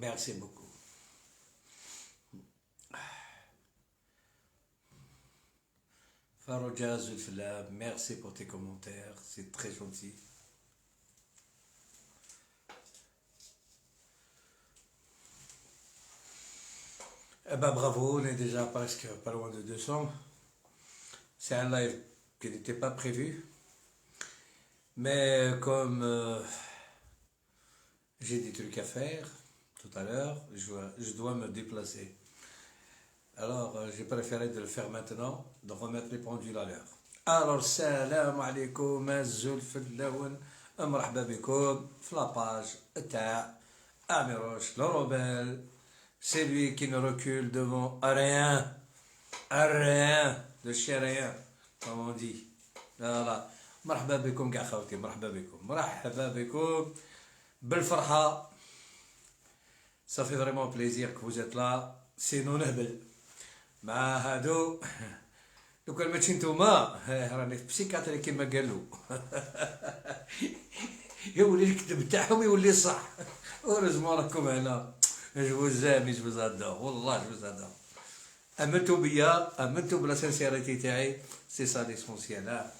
Merci beaucoup. Farouja Zulfila, merci pour tes commentaires, c'est très gentil. Eh ben bravo, on est déjà presque pas loin de 200. C'est un live qui n'était pas prévu, mais comme j'ai des trucs à faire tout à l'heure, je dois me déplacer. Alors, j'ai préféré de le faire maintenant, de remettre les pendules à l'heure. Alors, salam alaikum, azul fidlaoun, مرحبا بكم في لاباج تاع Amiroche, le rebelle, c'est lui qui ne recule devant rien, de chez rien, comme on dit. Voilà. مرحبا بكم كاع خوتي مرحبا بكم بالفرحة. Ça fait vraiment plaisir que vous êtes là. سينو نهبل مع هادو لو كان ماشي نتوما راني في بسيكاتري كيما قالوا يولي الكذب تاعهم يولي صح. هوريزمون راكم هنا. جو زامي جو زادور والله جو زادور. امنتوا بيا امنتوا بلا سانسيريتي تاعي سي سا ليسونسيال.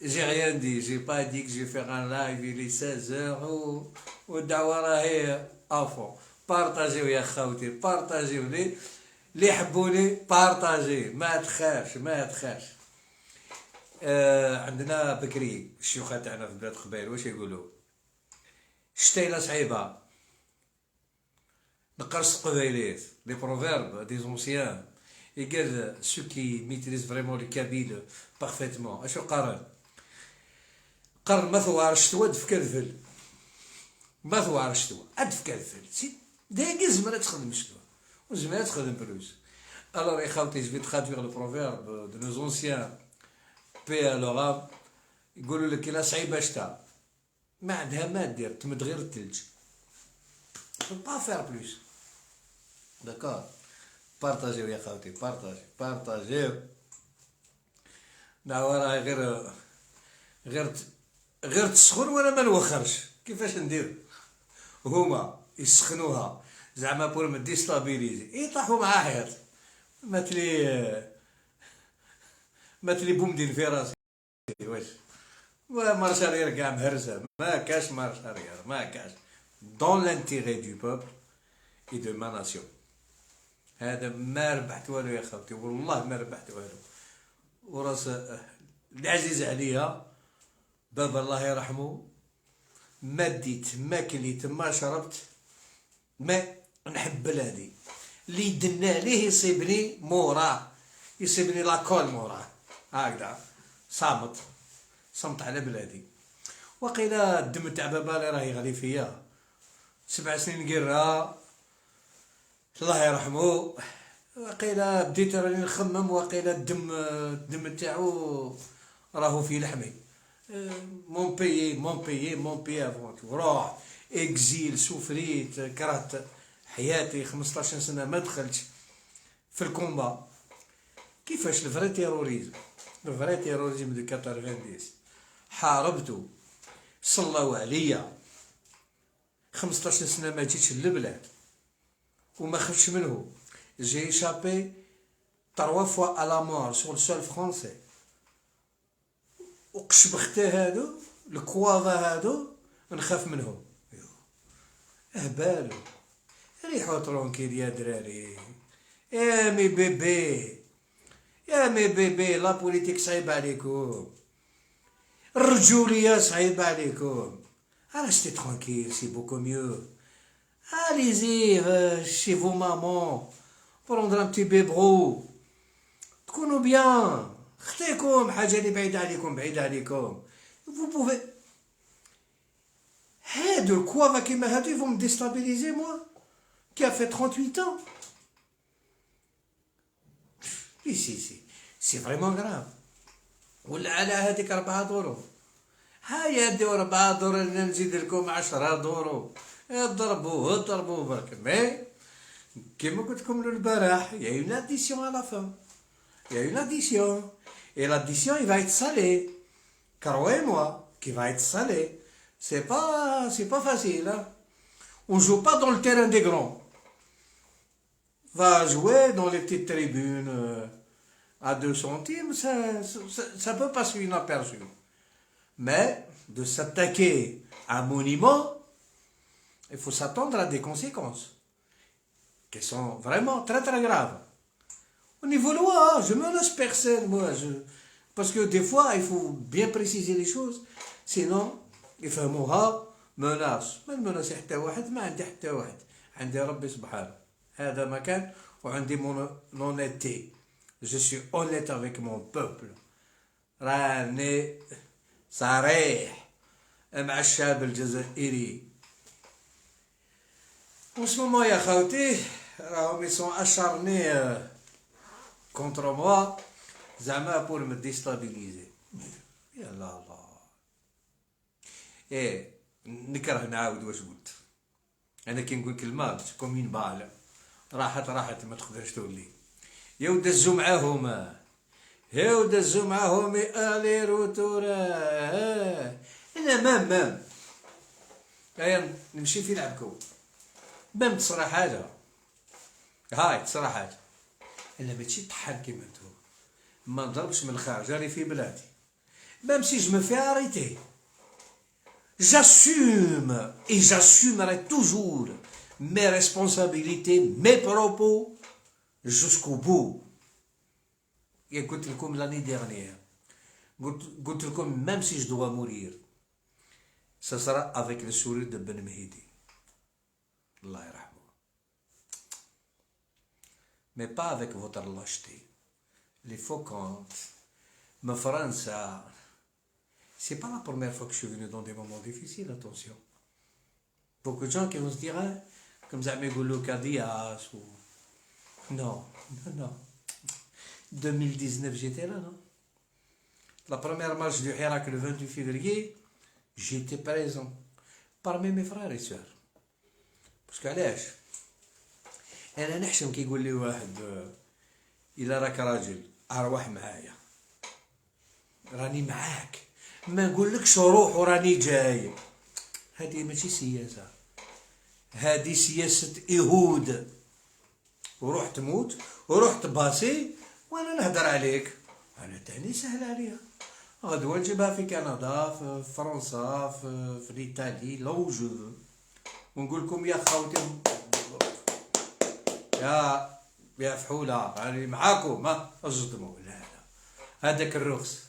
J'ai rien dit, j'ai pas dit que je vais faire un live, il est 16h والدعوة راهي افون. بارطاجيو يا خوتي بارطاجيو اللي يحبوني بارطاجي ما تخافش. عندنا بكري الشيوخة تاعنا في بلاد قبيل واش يقولوا شتيلة صعيبة نقرص قبيلات لي بروفيرب دي زونسيان يقال سو كي ميتريز فريمون لي كابيل بارفيتمون اشو قرن ما ثوار الشتوى دف كالفل ما ثوار الشتوى ادف كالفل دايق زمرة تخدم الشتوى وزمرة تخدم بلوس. Alors les خاوتي je vais traduire le proverbe de nos anciens paix à leur âme. يقولوا لك إلا صعيبة شتا ما عندها ما دير تمد غير الثلج. faut pas faire plus. D'accord. بارطاجيو يا خاوتي بارطاجيو. نعم راهي غير تسخن وانا ما نوخرش. كيفاش ندير هما يسخنوها زعما بور ما ديستابيليزي يطيحوا مع حيط ماتلي بوم ديال في راسي واش مارشارير كاع مهرسه ما كاش مارشارير ما كاش دون لانتيغي دو بوبل اي دو ما ناسيون. هذا ما ربحت والو يا خوتي والله ما ربحت والو. وراس العزيز عليا بابا الله يرحمه ما ديت ما كليت ما شربت ما نحب بلادي اللي دنا ليه يصيبني موراه يصيبني لاكول موراه هكذا صمت على بلادي. وقيلا الدم تاع بابا اللي راهي غادي فيا 7 سنين قرا الله يرحمه. وقيلا بديت راني نخمم وقيلا الدم تاعو راهو في لحمي. مون بيي افونت وروح اكزيل سوفريت كرهت حياتي 15 سنه ما دخلتش في الكومبا. كيفاش الفري تيروريزم دو 90 حاربتو صلاو عليا 15 سنه ما جيتش للبلاد وما خفتش منه. جي échappé 3 fois à la mort sur le sol français. وقشبختي هادو الكوافا هادو نخاف منهم. اهبالو ريحو ترونكيل يا دراري. يا مي بيبي لا بوليتيك صعيبة عليكم الرجولية صعيبة عليكم. رestez tranquille c'est beaucoup mieux. Allez-y chez vos mamans prendre un petit biberon تكونوا بيان. خطيكم حاجة اللي بعيدة عليكم vous pouvez هادو الكوافا كيما هادو يفو مديستابيليزي moi qui a fait 38 ans. سي سي فريمون غراف. ولا على هذيك 4 دورو هيا ديو 4 دورو نزيد لكم 10 دورو اضربوا برك. مي كيما قلت لكم البارح يا اون اديسيون على fin. Il y a une addition. Et l'addition, il va être salé. Croyez-moi, qu'il va être salé. C'est pas facile. Hein? On ne joue pas dans le terrain des grands. Va jouer dans les petites tribunes à 2 centimes, ça peut passer inaperçu. Mais de s'attaquer à un monument, il faut s'attendre à des conséquences qui sont vraiment très très graves. Au niveau loi, je menace personne, moi. Parce que des fois, il faut bien préciser les choses. Sinon, يفهموها menace. ما نمناش حتى واحد، ما عندي حتى واحد. عندي ربي سبحانه. هذا ما كان وعندي mon honnêteté. Je suis honnête avec mon peuple. راني صريح مع الشعب الجزائري. En ce moment, يا خوتي راهم ils sont acharnés contre moi زعما pour me déstabiliser. يا الله ايه نكره نعاود واش قلت. انا كي نقول كلمه تكون من بالة راحت ما تقدرش تولي. يا ود دزو معاهم الي روتور. انا مام هيا نمشي في لعبكم مام تصرا حاجه. هاي تصرا حاجه الا ماشي طحن كيما نتو ما نضربش من الخارج راني في بلادي. ميم سي جو مي في اريتي j'assume et j'assumerai toujours mes responsabilités, mes propos jusqu'au bout. Et قلت لكم l'année dernière, قلت لكم même si je dois mourir, ça sera avec le sourire de Ben Mehdi. Allah yarhamou. Mais pas avec votre lâcheté. Les faux comptes. Ma France, c'est pas la première fois que je suis venu dans des moments difficiles, attention. Beaucoup de gens qui vont se dire, hein, comme Zahmi Goulou Kadias ou... Non. 2019, j'étais là, non? La première marche du Hirak le 28 février, j'étais présent parmi mes frères et sœurs. Parce qu'علاش انا نحشم كي يقول لي واحد الا راك راجل ارواح معايا راني معاك ما نقولكش روح وراني جاي. هذه ماشي سياسه، هذه سياسه يهود. وروح تموت وروح تباسي وانا نهدر عليك. انا تاني سهل عليها غدوه نجيبها في كندا في فرنسا في ايطالي لو جو ونقول لكم يا خوتي يا فحوله راني معاكم ما اصدموا. لا هذاك الرخص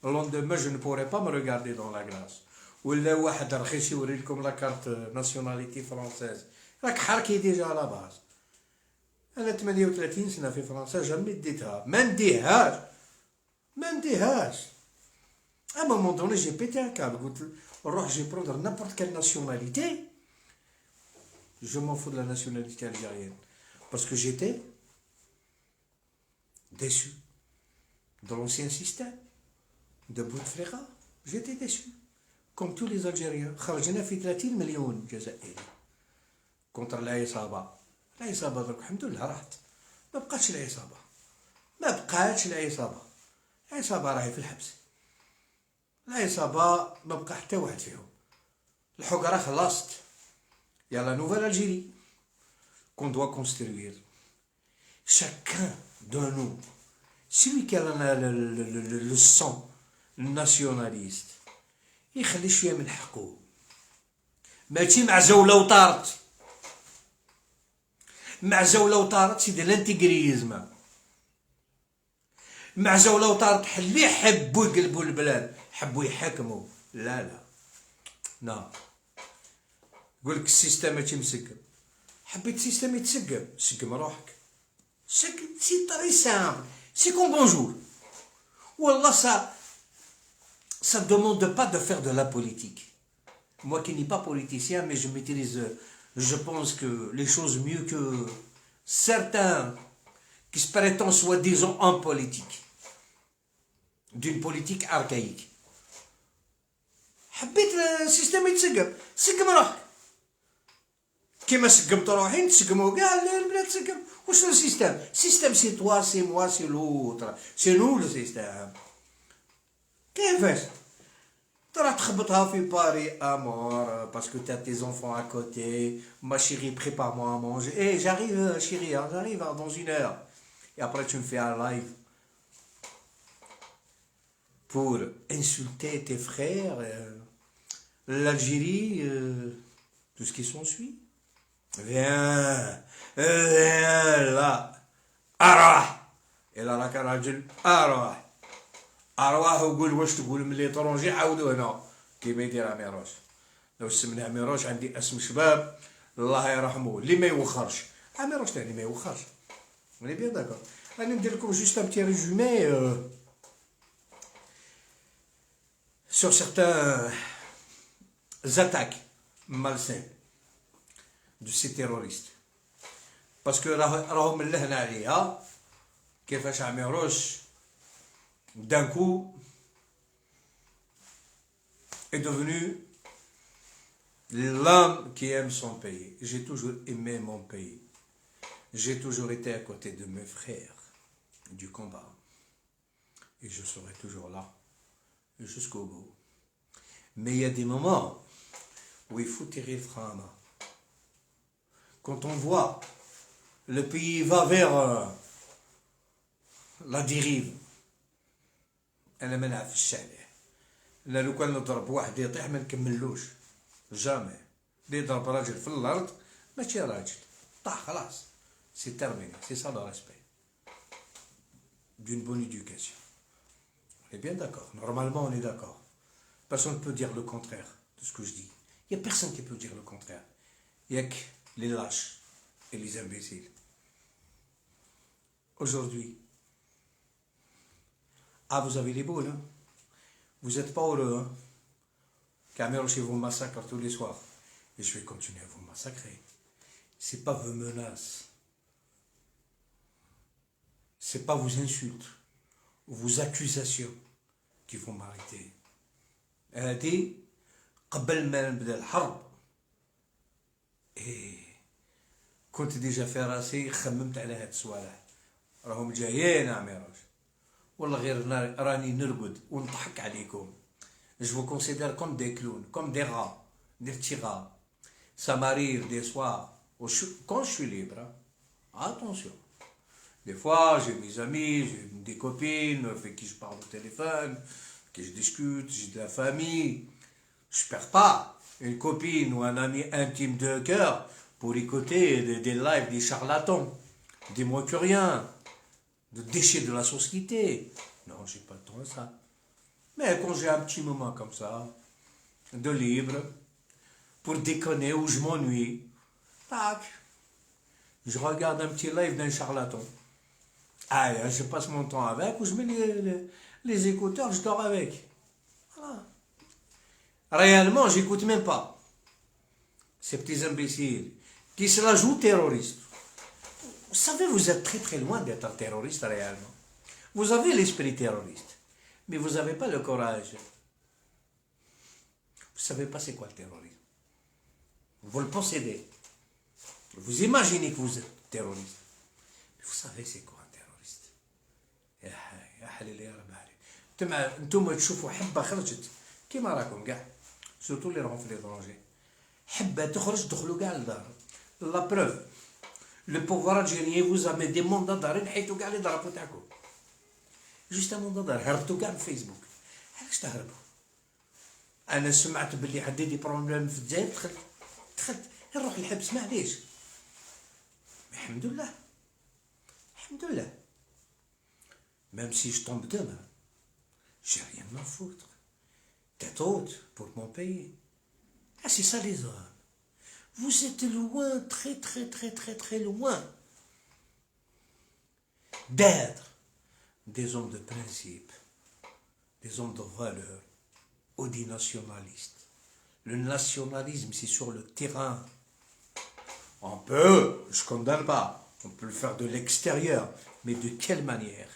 le lendemain je ne pourrais pas me regarder dans la glace. ولا واحد رخيص يوري لكم لا كارت ناسيوناليتي فرونسيز راك حركي ديجا على باز. انا 38 سنه في فرنسا جامي ديتها ما نديهاش. à un moment donné j'ai pété un câble قلت نروح j'ai prendre n'importe quelle nationalité. Je m'en fous de la nationalité algérienne parce que j'étais déçu de l'ancien système de Bouteflika. J'étais déçu comme tous les Algériens. خرجنا في 30 مليون جزائري contre العصابة. العصابة درك الحمد لله راحت ما بقاتش العصابة راهي في الحبس. العصابة ما بقى حتى واحد فيهم. الحقرة خلصت. Il y a la nouvelle Algérie qu'on doit construire. Chacun de nous, celui qui a le sang nationaliste, يخلي شوية من حقه. ماشي مع زولة وطارت سيدي الانتيغريزم. مع زولة وطارت اللي يحبوا يقلبوا البلاد يحبوا يحكموا. لا يقولك السيستم ماشي مسقم. حبيت السيستم يتسقم سقم روحك. سي طري سامبل سي كوم بونجور. والله ça ne demande pas de faire de la politique. Moi qui n'ai pas politicien mais je maîtrise, je pense que les choses mieux que certains qui se prétendent soi-disant en politique, d'une politique archaïque. حبيت السيستم يتسقم سقم روحك كيما سقمت روحي نتسقمو كاع البلاد تسقم. واش هو السيستم سي توا سي موا سي لوتر سي نو لو سيستم. كيفاش ترى تخبطها في Paris à mort parce que t'as tes enfants à côté. Ma chérie, prépare-moi à manger. Eh, j'arrive, chérie, hein, j'arrive dans 1 heure. Et après, tu me fais un live pour insulter tes frères, l'Algérie, tout ce qui s'ensuit. Viens là. أروح إلا راك راجل أروح وقول واش تقول من ليترونجي عاودوا هنا كيما يدير عميروش لو سمناه عميروش عندي اسم شباب الله يرحمه اللي ما يوخرش عميروش تاني ما يوخرش وني بيان داكور راني ندير لكم جوست ان بتي ريزومي sur certains attaques malsaines de ces terroristes parce que راهم اللهنا عليها كيفاش عميروش d'un coup est devenu l'homme qui aime son pays. J'ai toujours aimé mon pays. J'ai toujours été à côté de mes frères du combat. Et je serai toujours là jusqu'au bout. Mais il y a des moments où il faut tirer le frein à main. Quand on voit le pays va vers la dérive, انا ما نعرفش عليه لا لو كان نضرب واحد يطيح ما نكملوش جامي اللي يضرب راجل في الارض ماشي راجل طاح خلاص سي تيرميني سي سا لو ريسبي d'une bonne éducation on est bien d'accord normalement on est d'accord personne ne peut dire le contraire de ce que je dis il y a personne qui peut dire le contraire il y a que les lâches et les imbéciles aujourd'hui. Ah, vous avez les boules, hein? Vous n'êtes pas heureux, hein? Cameroun, vous massacre tous les soirs. Et je vais continuer à vous massacrer. Ce n'est pas vos menaces. Ce n'est pas vos insultes ou vos accusations qui vont m'arrêter. هذه قبل ما نبدا الحرب. إيه كنت ديجا في راسي خممت على هاد الصوالح. راهم جايين عميروش. والله غير راني نرقد ونضحك عليكم. Je vous considère comme des clowns, comme des rats, des petits rats. Ça m'arrive des soirs, quand je suis libre, hein. Attention. Des fois, j'ai mes amis, j'ai des copines avec qui je parle au téléphone, avec qui je discute, j'ai de la famille. Je perds pas une copine ou un ami intime de cœur pour écouter des lives des charlatans, des moins que rien, de déchets de la société. Non, j'ai pas le temps de ça. Mais quand j'ai un petit moment comme ça, de libre, pour déconner ou je m'ennuie, tac, je regarde un petit live d'un charlatan. Ah, je passe mon temps avec, ou je mets les écouteurs, je dors avec. Voilà. Réellement, j'écoute même pas ces petits imbéciles qui se la jouent terroristes. Vous savez, vous êtes très très loin d'être un terroriste réellement. Vous avez l'esprit terroriste, mais vous n'avez pas le courage. Vous ne savez pas c'est quoi le terrorisme. Vous le possédez. Vous imaginez que vous êtes terroriste. Mais vous savez c'est quoi un terroriste. يا حليل يا رب عليك. انتم تشوفوا حبه خرجت كيما راكم كاع سورتو اللي راهم في ليترونجي. حبه تخرج دخلوا كاع للدار. لا بروف. Le pouvoir algérien vous a mis des mandats d'arrêt نحيتوا كاع لي ضربوا تاعكم. جوست مون دار هربتوا كاع من فيسبوك. علاش تهربوا؟ انا سمعت باللي عندي دي بروبليم في الجزائر دخلت نروح الحبس معليش. الحمد لله. الحمد لله. Même si je tombe demain, j'ai rien à foutre. Tête haute pour mon pays. Ah, c'est ça les hommes. Vous êtes loin, très très très très très loin d'être des hommes de principe, des hommes de valeur ou des nationalistes. Le nationalisme, c'est sur le terrain. On peut, je ne condamne pas, on peut le faire de l'extérieur, mais de quelle manière?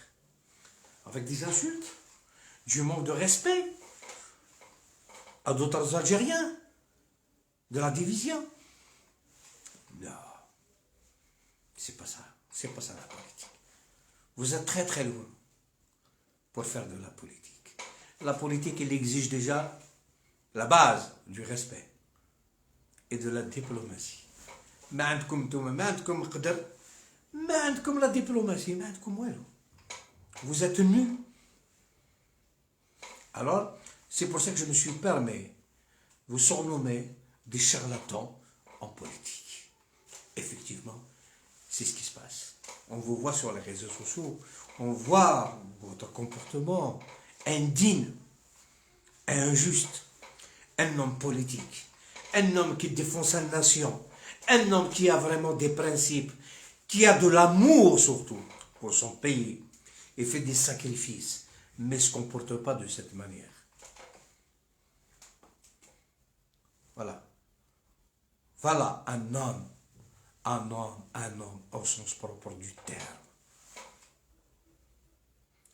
Avec des insultes, du manque de respect à d'autres Algériens, de la division. Non, c'est pas ça la politique. Vous êtes très très loin pour faire de la politique. La politique, elle exige déjà la base du respect et de la diplomatie. ما عندكم نتوما ما عندكم قدر ما عندكم la diplomatie ما عندكم والو. Vous êtes nuls. Alors, c'est pour ça que je me suis permis vous surnommer des charlatans en politique. Effectivement, c'est ce qui se passe. On vous voit sur les réseaux sociaux, on voit votre comportement indigne, injuste. Un homme politique, un homme qui défend sa nation, un homme qui a vraiment des principes, qui a de l'amour surtout pour son pays et fait des sacrifices, mais ne se comporte pas de cette manière. Voilà. Voilà un homme au sens propre du terme.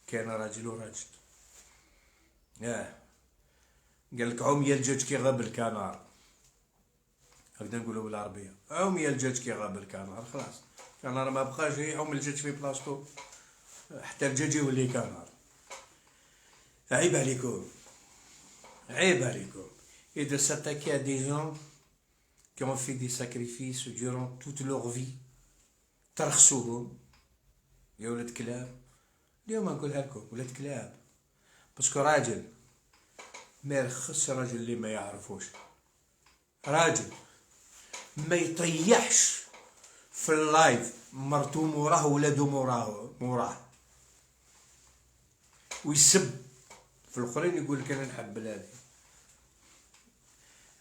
كان راجل وراجل. قال لك عوم يا الدجاج كي غاب الكنار. هكذا نقولوا بالعربيه، عوم يا الدجاج كي غاب الكنار. خلاص الكنار ما بقاش يعوم الدجاج في بلاصتو، حتى الدجاج يولي كنار. عيب عليكم، عيب عليكم. Et de s'attaquer à des gens qui ont fait des sacrifices durant toute leur vie. ترخصوهم يا ولاد كلاب. اليوم نقولها لكم ولاد كلاب، باسكو راجل ما يرخصش راجل اللي ما يعرفوش. راجل ما يطيحش في اللايف مرتو موراه ولادو موراه ويسب في الاخرين، يقول لك انا نحب بلادي.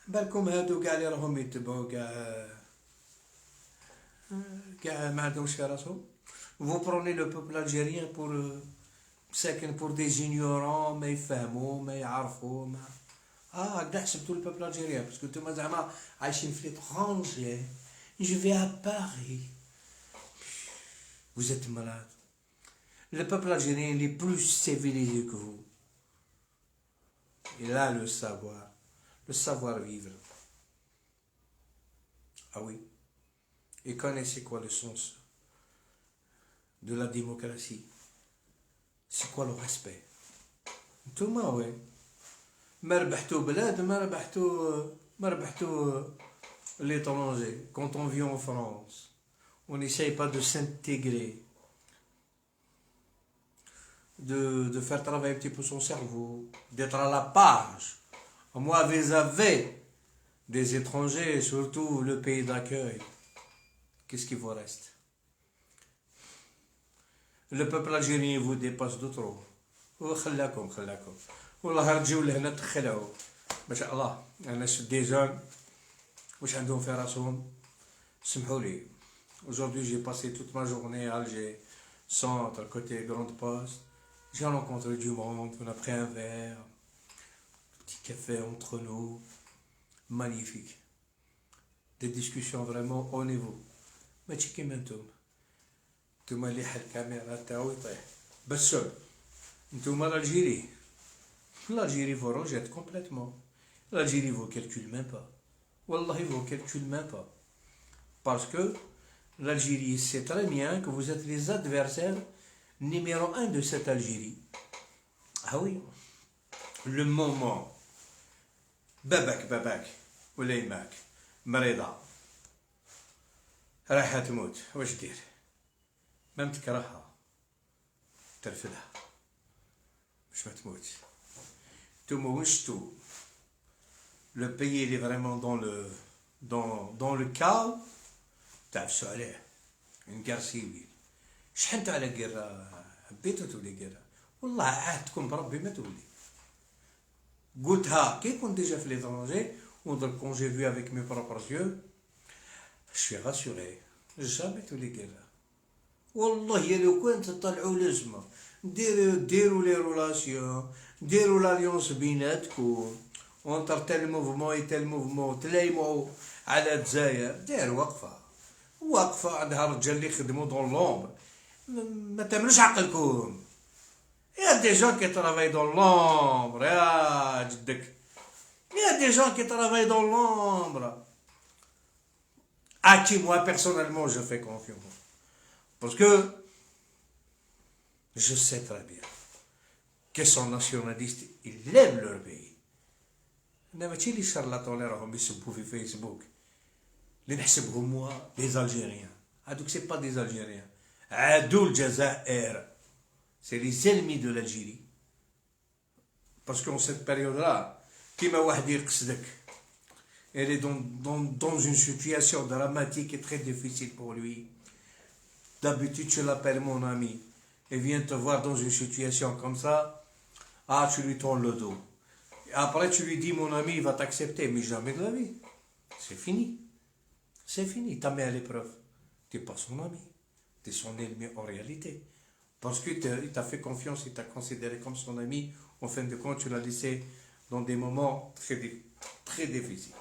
بالكم هادو كاع اللي راهم يتبعوا كاع ما عندهمش في راسهم. Vous prenez le peuple algérien pour des ignorants ما يفهموا ما يعرفوا ما هكذا حسبتوا le peuple algérien parce que نتوما زعما عايشين في l'étranger. Je vais à Paris. Vous êtes malade. Le peuple algérien il est plus civilisé que vous. Il a le savoir-vivre. Ah oui. Et connaissez quoi le sens de la démocratie? C'est quoi le respect? نتوما وين ما ربحتوا بلاد ما ربحتوا l'étranger. Quand on vit en France, on n'essaye pas de s'intégrer, de faire travailler un petit peu son cerveau, d'être à la page. Moi, vis-à-vis des étrangers, surtout le pays d'accueil, qu'est-ce qui vous reste? Le peuple algérien vous dépasse de trop. خلاكم والله رجعوا لهنا تخلعوا ما شاء الله. انا شفت دي جون واش عندهم في راسهم. سمحوا لي. Aujourd'hui j'ai passé toute ma journée à Alger, centre, côté Grande Poste. J'ai rencontré du monde, on a pris un verre, un petit café entre nous. Magnifique. Des discussions vraiment haut niveau. ماشي كيما نتوما اللي حل الكاميرا تاعو يطيح بس نتوما l'Algérie vous rejette complètement. L'Algérie vous calcule même pas. Wallahi vous calcule même pas. Parce que l'Algérie sait très bien que vous êtes les adversaires numéro 1 de cette Algérie. Ah oui. Le moment باباك ولا يماك مريضة رايحة تموت واش دير؟ ما تكرهها ترفدها باش ما تموت. نتوما وين شفتو le pays il est vraiment dans le chaos تعفسوا عليه. une guerre civile. شحنتوا على guerre حبيتو تولي guerre. والله عهدكم بربي ما تولي. قلتها كي كنت déjà في l'étranger ou donc quand j'ai vu avec mes propres yeux je suis rassuré. jamais تولي guerre. والله يا لو كان تطلعوا لازمه ديروا لي رولاسيون ديروا لاليونس بيناتكم وانتر تال موفمون اي تال موفمون تلايموا على الجزائر. ديروا وقفه عندها رجال اللي يخدموا دون لومبر. ما تعملوش عقلكم. يا دي جون كي ترافاي دون لومبر يا جدك. يا دي جون كي ترافاي دون لومبر. À qui moi personnellement je fais confiance. Parce que je sais très bien qu'ils sont nationalistes, ils aiment leur pays. انا ماشي لي شارلاتون اللي راهم يسبوا في فيسبوك اللي نحسبهم موا دي الجيريان. هادوك سي با دي الجيريان، عادوا الجزائر، سي لي زينمي دو l'Algérie. باسكو سيت بيريود لا كيما واحد يقصدك elle est dans une situation dramatique et très difficile pour lui. D'habitude, tu l'appelles mon ami. Il vient te voir dans une situation comme ça. Ah, tu lui tends le dos. Et après, tu lui dis, mon ami, il va t'accepter. Mais jamais de la vie. C'est fini. C'est fini. T'as mis à l'épreuve. Tu n'es pas son ami. Tu es son ennemi en réalité. Parce qu'il t'a fait confiance, il t'a considéré comme son ami. En fin de compte, tu l'as laissé dans des moments très difficiles.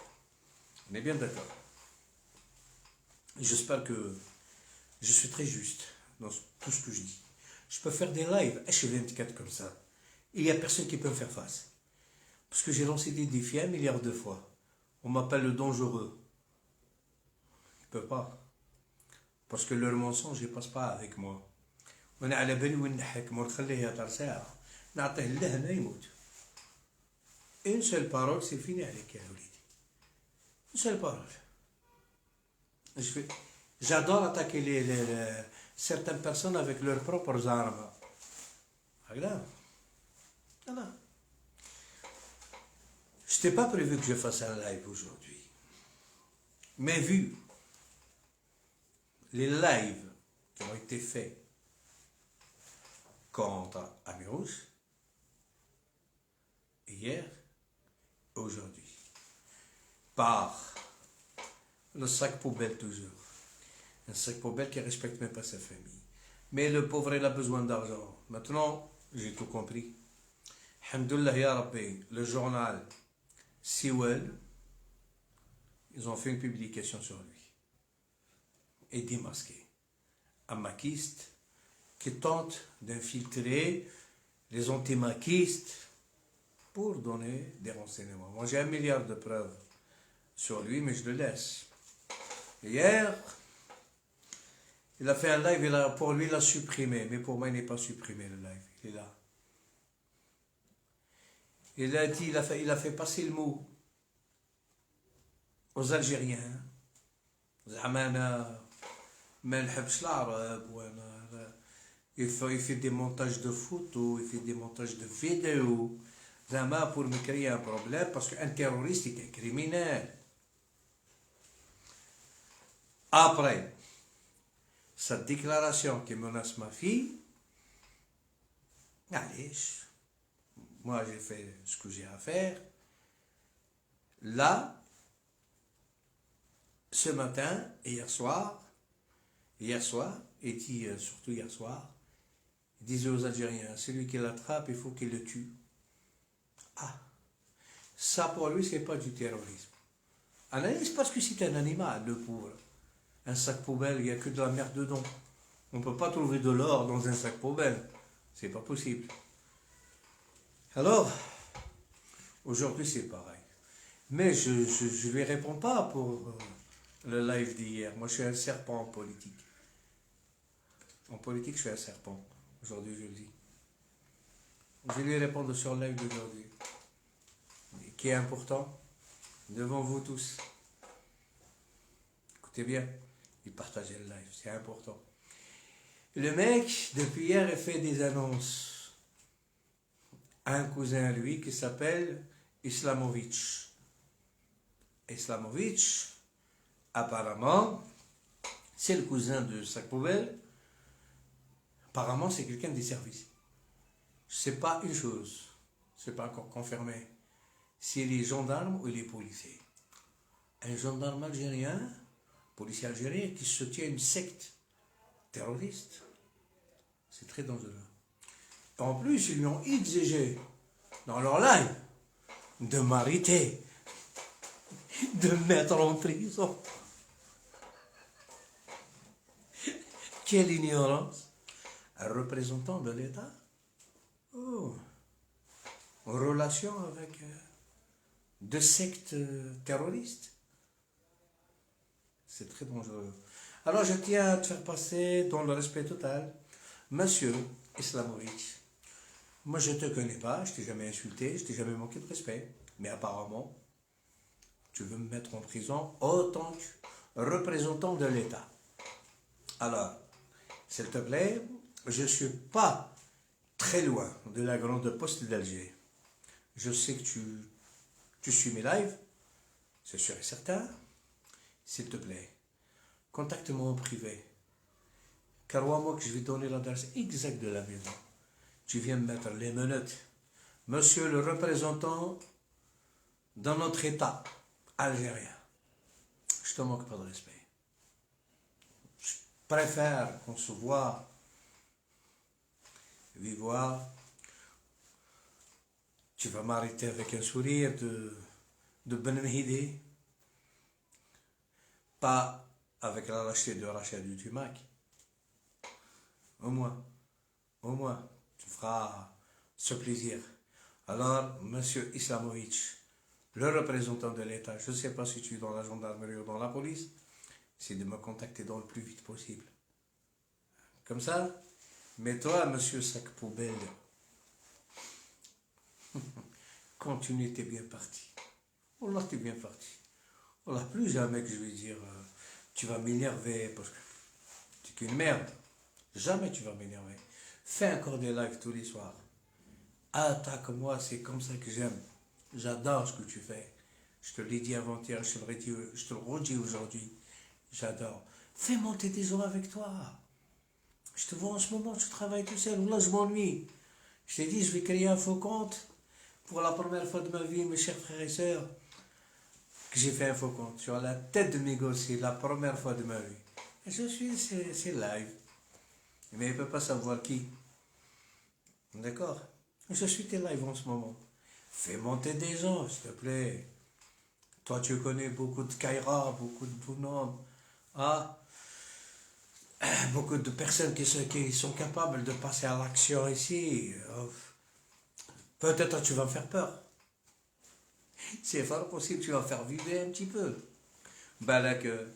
On est bien d'accord. J'espère que je suis très juste dans tout ce que je dis. Je peux faire des lives H24 comme ça. Il n'y a personne qui peut me faire face. Parce que j'ai lancé des défis 1 milliard de fois. On m'appelle le dangereux. Ils ne peuvent pas. Parce que leur mensonge ne passe pas avec moi. On est à la belle où on une seule parole, c'est fini avec elle. Une seule parole. J'adore attaquer certaines personnes avec leurs propres armes. Regarde. Voilà. Je n'étais pas prévu que je fasse un live aujourd'hui. Mais vu les lives qui ont été faits contre Amirous, hier, aujourd'hui, par le sac poubelle toujours. Un sac poubelle qui ne respecte même pas sa famille. Mais le pauvre, il a besoin d'argent. Maintenant, j'ai tout compris. Alhamdoulilah, ya Rabbi, le journal Siwel, ils ont fait une publication sur lui. Et démasqué. Un maquiste qui tente d'infiltrer les anti-maquistes pour donner des renseignements. Moi, j'ai 1 milliard de preuves sur lui, mais je le laisse. Hier, il a fait un live, pour lui, il l'a supprimé. Mais pour moi, il n'est pas supprimé, le live. Il est là. Il a dit, il a fait passer le mot aux Algériens. Il fait des montages de photos, il fait des montages de vidéos. Pour me créer un problème, parce qu'un terroriste est un criminel. Après, cette déclaration qui menace ma fille, allez, moi j'ai fait ce que j'ai à faire. Là, ce matin, et hier soir, et dit surtout hier soir, il disait aux Algériens, celui qui l'attrape, il faut qu'il le tue. Ah, ça pour lui, c'est pas du terrorisme. Analyse parce que c'est un animal, le pauvre. Un sac poubelle, il n'y a que de la merde dedans. On ne peut pas trouver de l'or dans un sac poubelle. C'est pas possible. Alors, aujourd'hui, c'est pareil. Mais je ne lui réponds pas pour le live d'hier. Moi, je suis un serpent en politique. En politique, je suis un serpent. Aujourd'hui, je le dis. Je vais lui répondre sur le live d'aujourd'hui. Qui est important devant vous tous. Écoutez bien, il partageait le live, c'est important. Le mec, depuis hier, il fait des annonces. Un cousin à lui qui s'appelle Islamovic. Islamovic, apparemment, c'est le cousin de Sac Poubelle. Apparemment, c'est quelqu'un des services. Je ne sais pas une chose, ce n'est pas encore confirmé, si les gendarmes ou les policiers. Un gendarme algérien, policier algérien qui soutient une secte terroriste, c'est très dangereux. En plus, ils lui ont exigé, dans leur live, de m'arrêter, de me mettre en prison. Quelle ignorance! Un représentant de l'État? Oh, en relation avec deux sectes terroristes. C'est très dangereux. Alors je tiens à te faire passer dans le respect total, Monsieur Islamovic. Moi je ne te connais pas, je t'ai jamais insulté, je t'ai jamais manqué de respect. Mais apparemment, Tu veux me mettre en prison autant que représentant de l'État. Alors, s'il te plaît, je ne suis pas très loin de la grande poste d'Alger. Je sais que tu suis mes lives, c'est sûr et certain. S'il te plaît, contacte-moi en privé. Car moi que je vais donner l'adresse exacte de la maison. Tu viens me mettre les menottes. Monsieur le représentant dans notre État algérien. Je te manque pas de respect. Je préfère qu'on se voit, vive. Tu vas m'arrêter avec un sourire de Benmhidi, pas avec la lâcheté de Rachid du Tumac. Au moins, tu feras ce plaisir. Alors, monsieur Islamovic, le représentant de l'État, je ne sais pas si tu es dans la gendarmerie ou dans la police, c'est de me contacter dans le plus vite possible. Comme ça, mais toi, monsieur sac poubelle, quand tu n'étais bien parti, Allah t'es bien parti. Allah, plus jamais que je vais dire, tu vas m'énerver parce que tu es qu'une merde. Jamais tu vas m'énerver. Fais encore des lives tous les soirs. Attaque-moi, c'est comme ça que j'aime. J'adore ce que tu fais. Je te l'ai dit avant-hier, je te le redis aujourd'hui. J'adore. Fais monter des gens avec toi. Je te vois en ce moment, tu travailles tout seul. Là, je m'ennuie. Je t'ai dit, je vais créer un faux compte. Pour la première fois de ma vie, mes chers frères et sœurs, que j'ai fait un faux compte. Sur la tête de mes gosses, c'est la première fois de ma vie. Et je suis, c'est live. Mais il ne peut pas savoir qui. D'accord? Je suis tes live en ce moment. Fais monter des gens, s'il te plaît. Toi, tu connais beaucoup de Kaira, beaucoup de bonhommes. Ah, beaucoup de personnes qui sont capables de passer à l'action ici. Peut-être tu vas me faire peur. C'est fort possible, tu vas me faire vibrer un petit peu. Ben là que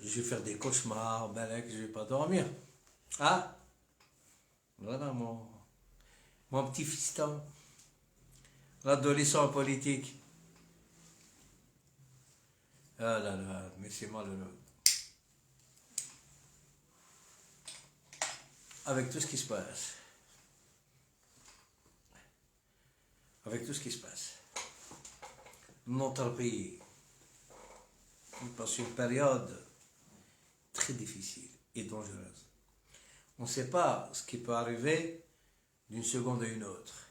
je vais faire des cauchemars, ben là que je vais pas dormir. Ah, voilà mon petit fiston. L'adolescent politique. Ah là là, mais c'est malheureux. Avec tout ce qui se passe. Avec tout ce qui se passe. Notre pays, il passe une période très difficile et dangereuse. On ne sait pas ce qui peut arriver d'une seconde à une autre.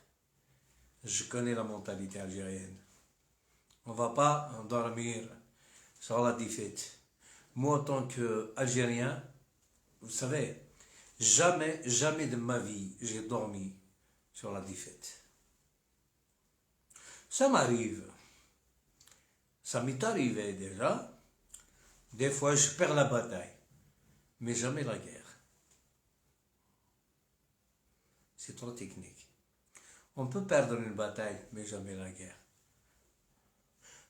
Je connais la mentalité algérienne. On ne va pas dormir sur la défaite. Moi, en tant qu'Algérien, vous savez, jamais de ma vie, j'ai dormi sur la défaite. Ça m'arrive. Ça m'est arrivé déjà. Des fois, je perds la bataille. Mais jamais la guerre. C'est trop technique. On peut perdre une bataille, mais jamais la guerre.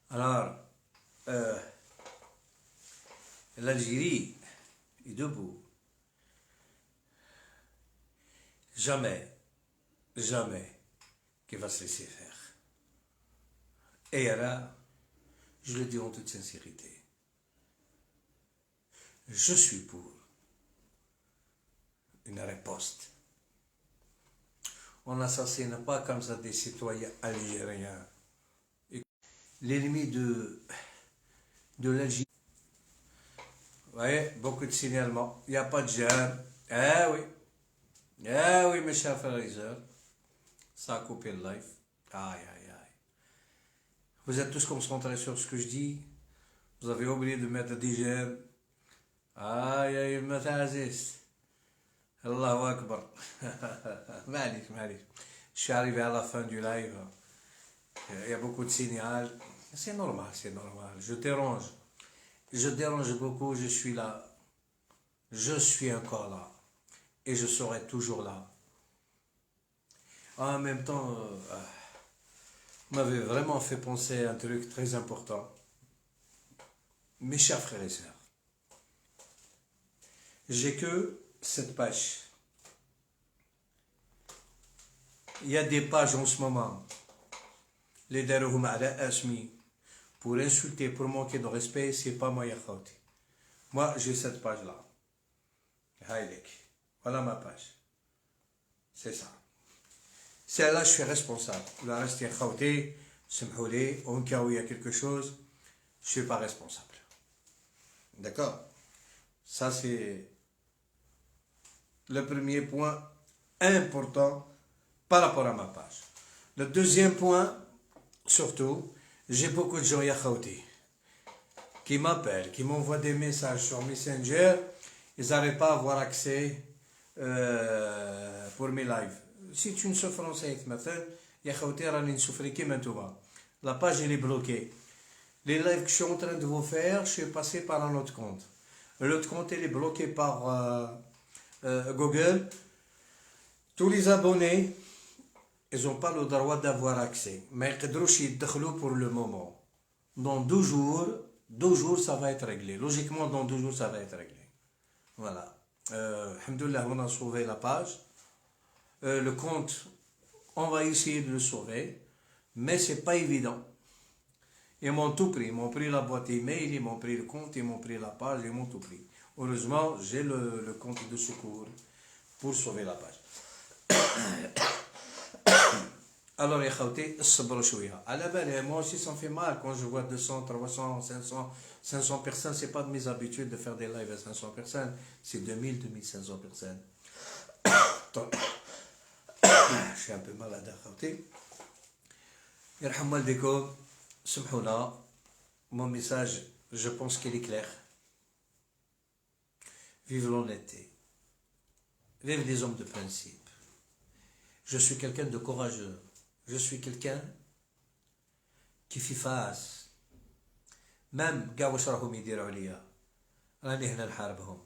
Alors, l'Algérie est debout. Jamais qu'il va se laisser faire. Et là, je le dis en toute sincérité, je suis pour une riposte. On n'assassine pas comme ça des citoyens algériens. L'ennemi de l'Algérie. Vous voyez, beaucoup de signalements. Il n'y a pas de gêne. Oui, mes chers frères et sœurs. Ça a coupé le live. Aïe. Vous êtes tous concentrés sur ce que je dis. Vous avez oublié de mettre des j'aime. Aïe, Mataziz. Allahu Akbar. Malik. Je suis arrivé à la fin du live. Il y a beaucoup de signaux. C'est normal. Je dérange beaucoup, je suis là. Je suis encore là. Et je serai toujours là. En même temps, m'avait vraiment fait penser à un truc très important. Mes chers frères et sœurs, j'ai que cette page. Il y a des pages en ce moment. Les darouhum ala asmi. pour insulter, pour manquer de respect, c'est pas moi, Yakhouti. Moi, j'ai cette page-là. Haïlek. Voilà ma page. C'est ça. Celle-là, je suis responsable. Le reste, Yakhouti, Semhouli, au cas où il y a quelque chose, je suis pas responsable. D'accord? Ça, c'est le premier point important par rapport à ma page. Le deuxième point, surtout, j'ai beaucoup de gens Yakhouti qui m'appellent, qui m'envoient des messages sur Messenger, ils n'arrivent pas à avoir accès pour mes lives. C'est une souffrance maintenant. Yakhouti rani souffrir qui maintenant. La page elle est bloquée. Les lives que je suis en train de vous faire, je suis passé par un autre compte. L'autre compte il est bloqué par Google. Tous les abonnés, ils n'ont pas le droit d'avoir accès. Mais ils pour le moment. Dans 2 jours, ça va être réglé. Logiquement, dans 2 jours, ça va être réglé. Voilà. Alhamdoulilah, on a sauvé la page. Le compte, on va essayer de le sauver. Mais ce n'est pas évident. Ils m'ont tout pris. Ils m'ont pris la boîte email, ils m'ont pris le compte, ils m'ont pris la page, ils m'ont tout pris. Heureusement, j'ai le compte de secours pour sauver la page. Alors, les khawti, sabro chouïa. À la belle, moi aussi, ça me fait mal quand je vois 200, 300, 500 personnes. C'est pas de mes habitudes de faire des lives à 500 personnes. C'est 2000, 2500 personnes. Je suis un peu malade à khawti. Yarham waldekoum, samhouna. Mon message, je pense qu'il est clair. Vive l'honnêteté. Vive les hommes de principe. Je suis quelqu'un de courageux. Je suis quelqu'un qui fait face. Même قاع واش راهم يديروا عليا راني هنا نحاربهم.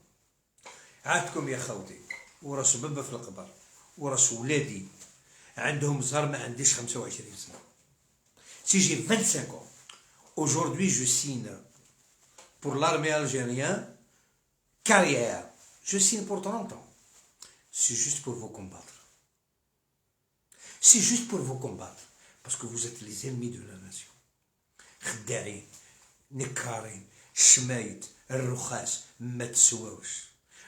عاتكم يا خوتي وراس بابا في القبر وراس ولادي عندهم زهر ما عنديش 25 سنة. Si j'ai 25 ans, aujourd'hui je signe pour l'armée algérienne, carrière. Je signe pour 30 ans. C'est juste pour vous combattre. C'est juste pour vous combattre. Parce que vous êtes les ennemis de la nation. خداعين نكارين شمايت الرخاص ما تسواوش.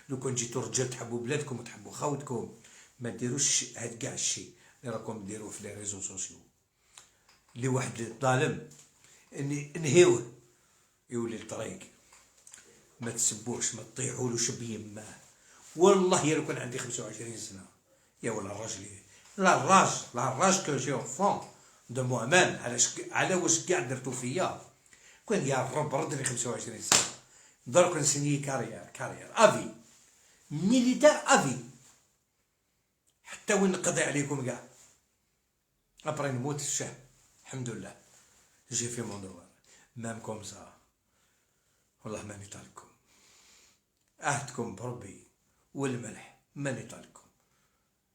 لو كان جيتوا رجال تحبوا بلادكم وتحبوا خاوتكم ما ديروش هاد كاع الشيء اللي راكم ديروه في لي ريزو سوسيو. اللي واحد ظالم نهيوه يولي الطريق. ما تسبوش ما تطيحولوش بيماه. والله يا لو كان عندي 25 سنه يا ولا الراجل لا الراج كو جي اونفون دو موا ميم على واش كاع درتو فيا. كون يا الرب ردني 25 سنه درك نسني كارير افي ميليتير افي حتى وين نقضي عليكم كاع ابري نموت في الشعب. الحمد لله جي في مون دوار مام كوم سا. والله ماني طالكم عهدكم بربي والملح ماني طالكم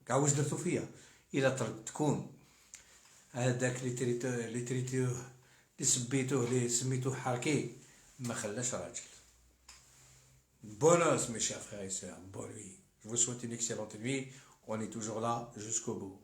كاع واش درتو فيا. الى تركتكم هذاك اللي تريتوه اللي سبيتوه اللي سميتوه حركي ما خلاش راجل. Bonne mes chers frères et sœurs, bonne nuit. Je vous souhaite une excellente nuit. On est toujours là jusqu'au bout.